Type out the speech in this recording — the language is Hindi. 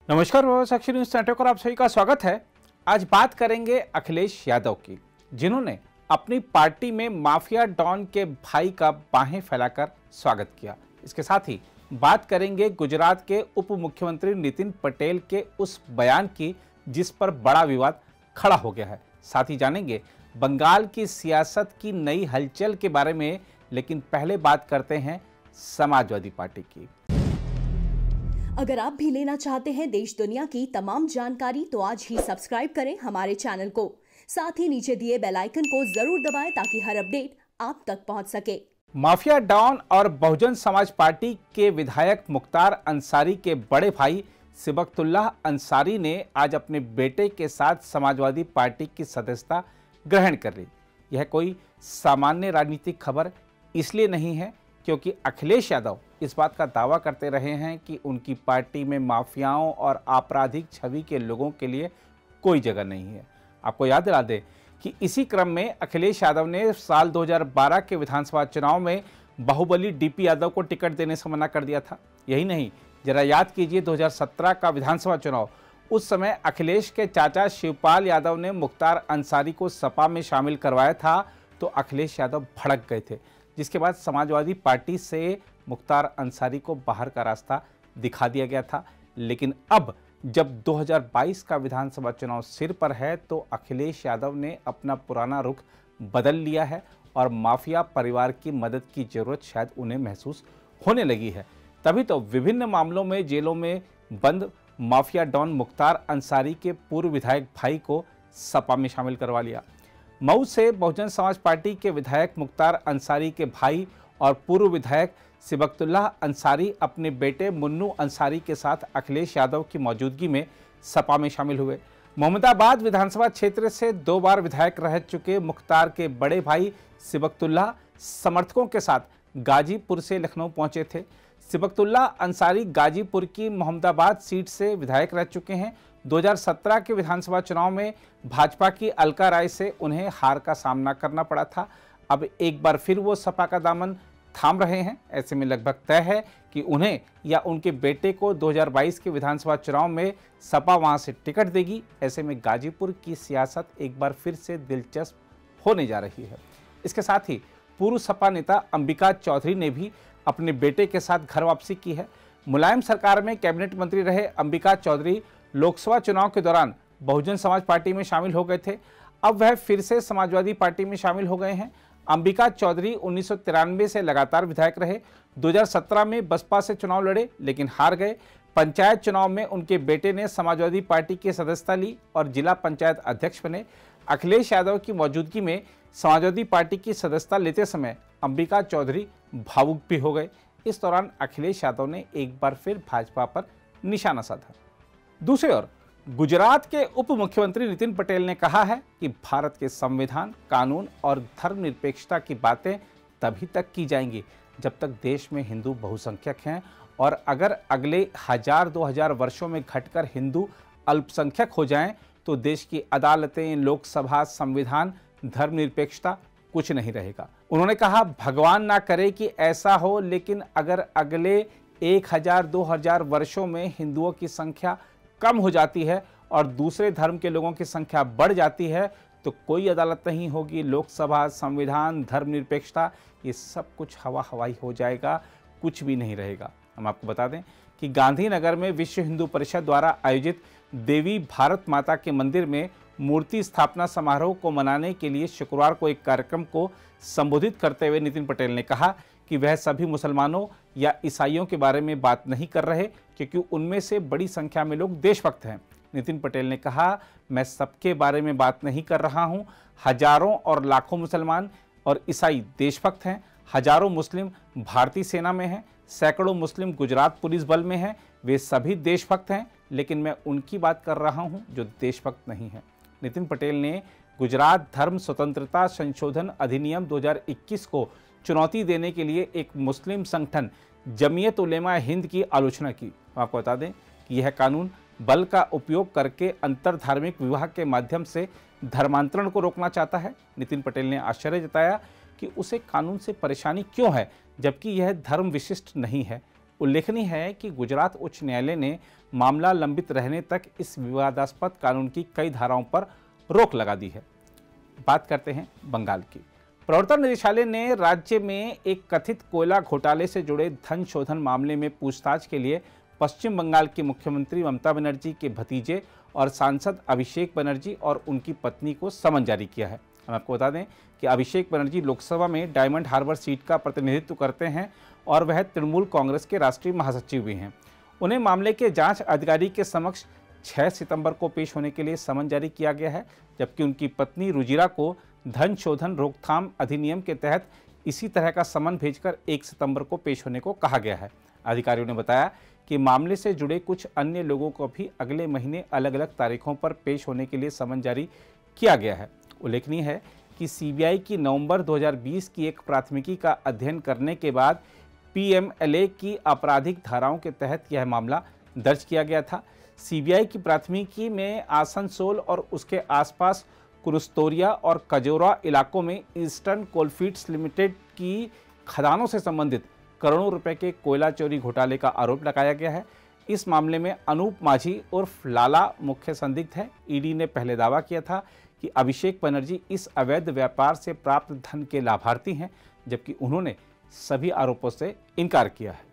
नमस्कार, साक्षी न्यूज नेटवर्क पर आप सभी का स्वागत है। आज बात करेंगे अखिलेश यादव की, जिन्होंने अपनी पार्टी में माफिया डॉन के भाई का बाहें फैलाकर स्वागत किया। इसके साथ ही बात करेंगे गुजरात के उप मुख्यमंत्री नितिन पटेल के उस बयान की जिस पर बड़ा विवाद खड़ा हो गया है। साथ ही जानेंगे बंगाल की सियासत की नई हलचल के बारे में। लेकिन पहले बात करते हैं समाजवादी पार्टी की। अगर आप भी लेना चाहते हैं देश दुनिया की तमाम जानकारी तो आज ही सब्सक्राइब करें हमारे चैनल को। साथ ही नीचे दिए बेल आइकन को जरूर दबाएं ताकि हर अपडेट आप तक पहुंच सके। माफिया डॉन और बहुजन समाज पार्टी के विधायक मुख्तार अंसारी के बड़े भाई सिबकतुल्लाह अंसारी ने आज अपने बेटे के साथ समाजवादी पार्टी की सदस्यता ग्रहण कर ली। यह कोई सामान्य राजनीतिक खबर इसलिए नहीं है क्योंकि अखिलेश यादव इस बात का दावा करते रहे हैं कि उनकी पार्टी में माफियाओं और आपराधिक छवि के लोगों के लिए कोई जगह नहीं है। आपको याद दिला दें कि इसी क्रम में अखिलेश यादव ने साल 2012 के विधानसभा चुनाव में बाहुबली डीपी यादव को टिकट देने से मना कर दिया था। यही नहीं, जरा याद कीजिए 2017 का विधानसभा चुनाव। उस समय अखिलेश के चाचा शिवपाल यादव ने मुख्तार अंसारी को सपा में शामिल करवाया था तो अखिलेश यादव भड़क गए थे, जिसके बाद समाजवादी पार्टी से मुख्तार अंसारी को बाहर का रास्ता दिखा दिया गया था। लेकिन अब जब 2022 का विधानसभा चुनाव सिर पर है तो अखिलेश यादव ने अपना पुराना रुख बदल लिया है और माफिया परिवार की मदद की जरूरत शायद उन्हें महसूस होने लगी है। तभी तो विभिन्न मामलों में जेलों में बंद माफिया डॉन मुख्तार अंसारी के पूर्व विधायक भाई को सपा में शामिल करवा लिया। मऊ से बहुजन समाज पार्टी के विधायक मुख्तार अंसारी के भाई और पूर्व विधायक सिबकतुल्लाह अंसारी अपने बेटे मुन्नू अंसारी के साथ अखिलेश यादव की मौजूदगी में सपा में शामिल हुए। मोहम्मदाबाद विधानसभा क्षेत्र से 2 बार विधायक रह चुके मुख्तार के बड़े भाई सिबकतुल्लाह समर्थकों के साथ गाजीपुर से लखनऊ पहुंचे थे। सिबकतुल्लाह अंसारी गाजीपुर की मोहम्मदाबाद सीट से विधायक रह चुके हैं। 2017 के विधानसभा चुनाव में भाजपा की अलका राय से उन्हें हार का सामना करना पड़ा था। अब एक बार फिर वो सपा का दामन थाम रहे हैं। ऐसे में लगभग तय है कि उन्हें या उनके बेटे को 2022 के विधानसभा चुनाव में सपा वहां से टिकट देगी। ऐसे में गाजीपुर की सियासत एक बार फिर से दिलचस्प होने जा रही है। इसके साथ ही पूर्व सपा नेता अंबिका चौधरी ने भी अपने बेटे के साथ घर वापसी की है। मुलायम सरकार में कैबिनेट मंत्री रहे अंबिका चौधरी लोकसभा चुनाव के दौरान बहुजन समाज पार्टी में शामिल हो गए थे। अब वह फिर से समाजवादी पार्टी में शामिल हो गए हैं। अंबिका चौधरी 1993 से लगातार विधायक रहे। 2017 में बसपा से चुनाव लड़े लेकिन हार गए। पंचायत चुनाव में उनके बेटे ने समाजवादी पार्टी की सदस्यता ली और जिला पंचायत अध्यक्ष बने। अखिलेश यादव की मौजूदगी में समाजवादी पार्टी की सदस्यता लेते समय अंबिका चौधरी भावुक भी हो गए। इस दौरान अखिलेश यादव ने एक बार फिर भाजपा पर निशाना साधा। दूसरी ओर गुजरात के उप मुख्यमंत्री नितिन पटेल ने कहा है कि भारत के संविधान, कानून और धर्मनिरपेक्षता की बातें तभी तक की जाएंगी जब तक देश में हिंदू बहुसंख्यक हैं और अगर अगले 1000-2000 वर्षों में घटकर हिंदू अल्पसंख्यक हो जाएं तो देश की अदालतें, लोकसभा, संविधान, धर्मनिरपेक्षता कुछ नहीं रहेगा। उन्होंने कहा, भगवान ना करे कि ऐसा हो, लेकिन अगर अगले 1000-2000 वर्षों में हिंदुओं की संख्या कम हो जाती है और दूसरे धर्म के लोगों की संख्या बढ़ जाती है तो कोई अदालत नहीं होगी, लोकसभा, संविधान, धर्मनिरपेक्षता, ये सब कुछ हवा हवाई हो जाएगा, कुछ भी नहीं रहेगा। हम आपको बता दें कि गांधीनगर में विश्व हिंदू परिषद द्वारा आयोजित देवी भारत माता के मंदिर में मूर्ति स्थापना समारोह को मनाने के लिए शुक्रवार को एक कार्यक्रम को संबोधित करते हुए नितिन पटेल ने कहा कि वह सभी मुसलमानों या ईसाइयों के बारे में बात नहीं कर रहे क्योंकि उनमें से बड़ी संख्या में लोग देशभक्त हैं। नितिन पटेल ने कहा, मैं सबके बारे में बात नहीं कर रहा हूं। हजारों और लाखों मुसलमान और ईसाई देशभक्त हैं। हजारों मुस्लिम भारतीय सेना में हैं, सैकड़ों मुस्लिम गुजरात पुलिस बल में हैं। वे सभी देशभक्त हैं, लेकिन मैं उनकी बात कर रहा हूं जो देशभक्त नहीं है। नितिन पटेल ने गुजरात धर्म स्वतंत्रता संशोधन अधिनियम 2021 को चुनौती देने के लिए एक मुस्लिम संगठन जमीयत उलेमा हिंद की आलोचना की। आपको बता दें कि यह कानून बल का उपयोग करके अंतर धार्मिक विवाह के माध्यम से धर्मांतरण को रोकना चाहता है। नितिन पटेल ने आश्चर्य जताया कि उसे कानून से परेशानी क्यों है जबकि यह धर्म विशिष्ट नहीं है। उल्लेखनीय है कि गुजरात उच्च न्यायालय ने मामला लंबित रहने तक इस विवादास्पद कानून की कई धाराओं पर रोक लगा दी है। बात करते हैं बंगाल की। प्रवर्तन निदेशालय ने राज्य में एक कथित कोयला घोटाले से जुड़े धन शोधन मामले में पूछताछ के लिए पश्चिम बंगाल की मुख्यमंत्री ममता बनर्जी के भतीजे और सांसद अभिषेक बनर्जी और उनकी पत्नी को समन जारी किया है। हम आपको बता दें कि अभिषेक बनर्जी लोकसभा में डायमंड हार्बर सीट का प्रतिनिधित्व करते हैं और वह तृणमूल कांग्रेस के राष्ट्रीय महासचिव भी हैं। उन्हें मामले के जांच अधिकारी के समक्ष 6 सितंबर को पेश होने के लिए समन जारी किया गया है, जबकि उनकी पत्नी रुजिरा को धन शोधन रोकथाम अधिनियम के तहत इसी तरह का समन भेजकर 1 सितंबर को पेश होने को कहा गया है। अधिकारियों ने बताया कि मामले से जुड़े कुछ अन्य लोगों को भी अगले महीने अलग अलग तारीखों पर पेश होने के लिए समन जारी किया गया है। उल्लेखनीय है कि सीबीआई की नवंबर 2020 की एक प्राथमिकी का अध्ययन करने के बाद पीएमएलए की आपराधिक धाराओं के तहत यह मामला दर्ज किया गया था। सीबीआई की प्राथमिकी में आसनसोल और उसके आसपास कुरुस्तोरिया और कजोरा इलाकों में ईस्टर्न कोलफील्ड्स लिमिटेड की खदानों से संबंधित करोड़ों रुपए के कोयला चोरी घोटाले का आरोप लगाया गया है। इस मामले में अनूप माझी उर्फ लाला मुख्य संदिग्ध है। ईडी ने पहले दावा किया था कि अभिषेक बनर्जी इस अवैध व्यापार से प्राप्त धन के लाभार्थी हैं, जबकि उन्होंने सभी आरोपों से इनकार किया है।